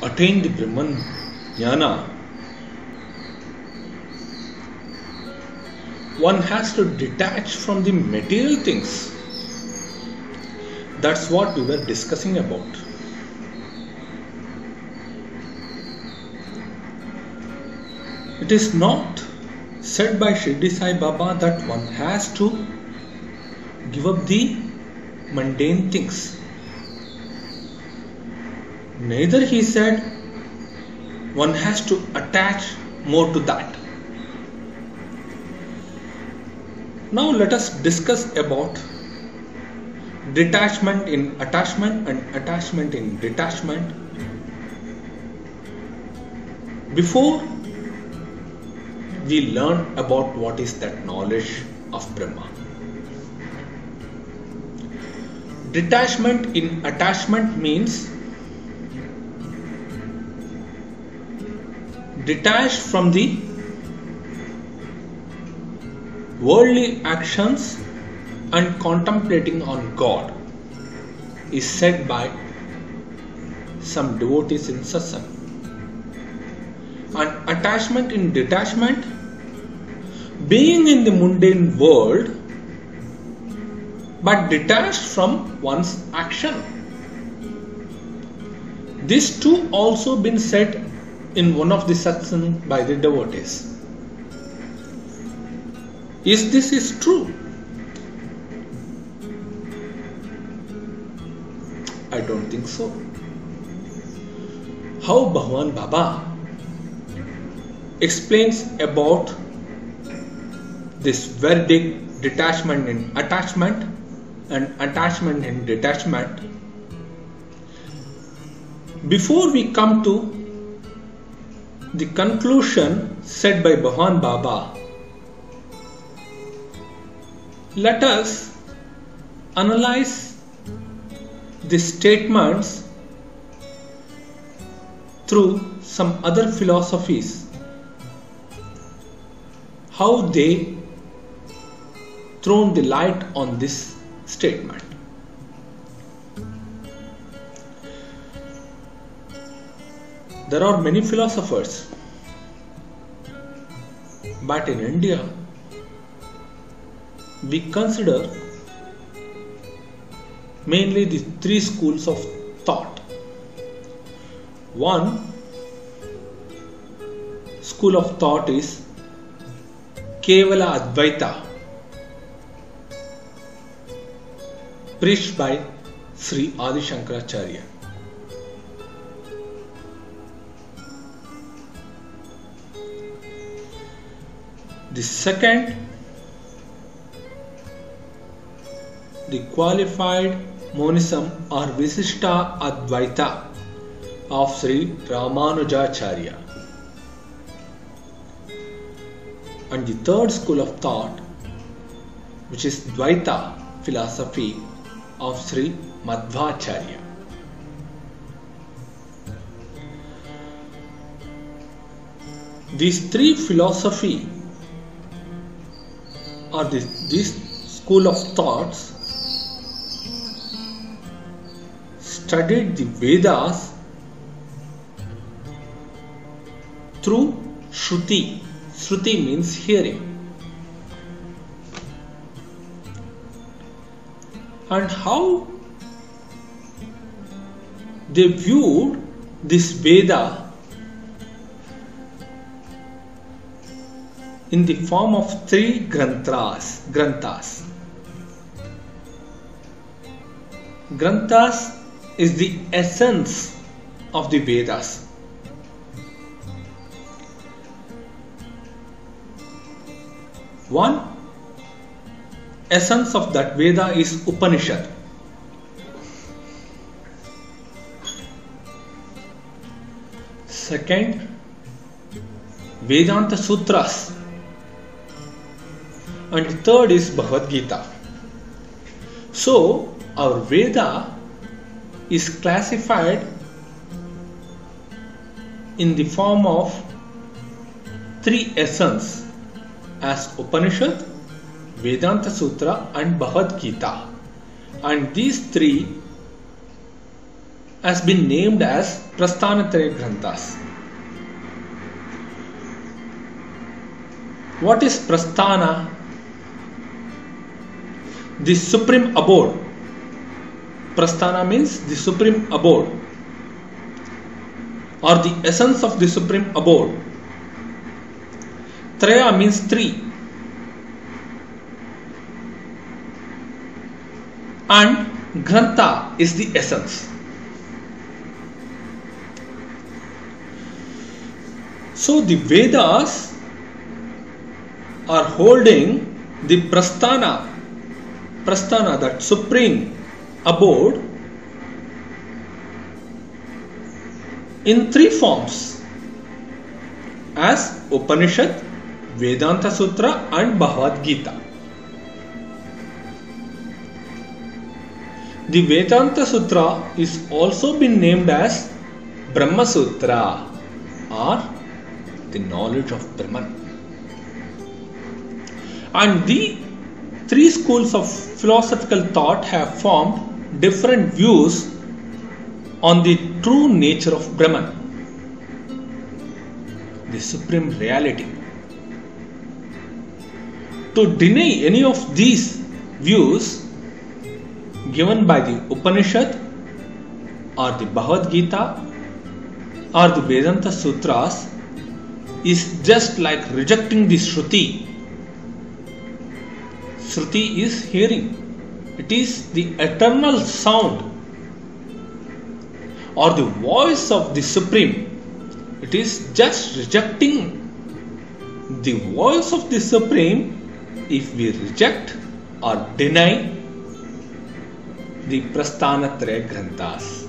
attain the Brahman Jnana, one has to detach from the material things. That's what we were discussing about. It is not said by Shirdi Sai Baba that one has to give up the mundane things. Neither he said one has to attach more to that. Now let us discuss about detachment in attachment and attachment in detachment. Before we learn about what is that knowledge of Brahma. Detachment in attachment means detached from the worldly actions and contemplating on God is said by some devotees in satsang. And attachment in detachment, being in the mundane world but detached from one's action. This too also been said in one of the satsang by the devotees. Is this true? I don't think so. How Bhagwan Baba explains about this verdict, detachment in attachment and attachment in detachment. Before we come to the conclusion said by Bhagwan Baba, let us analyze the statements through some other philosophies, how they thrown the light on this statement. There are many philosophers, but in India we consider mainly the three schools of thought. One school of thought is Kevala Advaita, preached by Sri Adi Shankaracharya. The second, the qualified monism or Visishta Advaita of Sri Ramanujacharya. And the third school of thought, which is Dvaita philosophy of Sri Madhvacharya. These three philosophy or this school of thoughts studied the Vedas through Shruti. Shruti means hearing. And how they viewed this Veda in the form of three granthas. Granthas is the essence of the Vedas. One essence of that Veda is Upanishad. Second, Vedanta Sutras. And third is Bhagavad Gita. So, our Veda is classified in the form of three essence as Upanishad, Vedanta Sutra and Bhagavad Gita. And these three has been named as Prasthanatraya Granthas. What is Prasthana? The supreme abode. Prasthana means the supreme abode, or the essence of the supreme abode. Traya means three, and Grantha is the essence. So the Vedas are holding the Prasthana, that supreme abode, in three forms, as Upanishad, Vedanta Sutra and Bhagavad Gita. The Vedanta Sutra is also been named as Brahma Sutra, or the knowledge of Brahman. And the three schools of philosophical thought have formed different views on the true nature of Brahman, the supreme reality. To deny any of these views given by the Upanishad or the Bhagavad Gita or the Vedanta Sutras is just like rejecting the Shruti. Shruti is hearing. It is the eternal sound or the voice of the Supreme. It is just rejecting the voice of the Supreme if we reject or deny the Prasthanatraya Granthas.